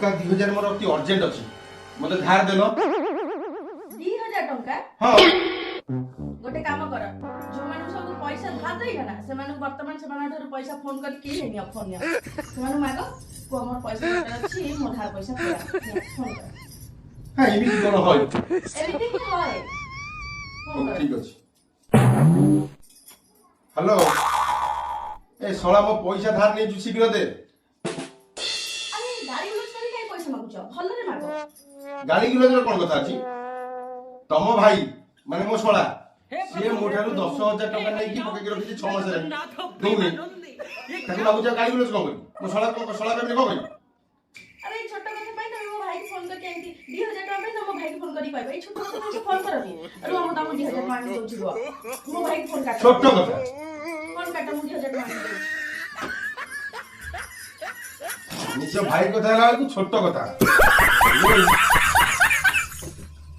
टका 2000 मोर अति अर्जेंट अछि मते धार देलो 2000 टका हां गोटे काम कर जो मानु सब पैसा धार देई ना से मानु वर्तमान से मानु धर पैसा फोन कर के हेनी फोन या से मानु मागो को हमर पैसा अछि मो धार पैसा पूरा फोन कर हां एमिति कोन होय एमिति की होय फोन कर ठीक अछि हेलो ए सोला मो पैसा धार नै छु शीघ्र दे अरे गाड़ी यूज करी काय पैसा मागुछ भल रे मागो गाड़ी किलो कोन कथा अछि तम भाई माने मो सोला से मोठारु 10000 टका नै कि पके रखि 6 मास रे दोनी ताकि लागु जा गाड़ी किलो कोन मो सोला पे कोन अरे छोटा कथा पाई त मो भाई फोन करके एंती 2000 टका पे मो भाई फोन करी कहबे छोटा कथा से फोन करबी अरे हम त 2000 मांग दउछु मो भाई फोन काट छोटा कथा फोन काट मो 2000 मांग दउछु निज भाई कथा होला छोट कथा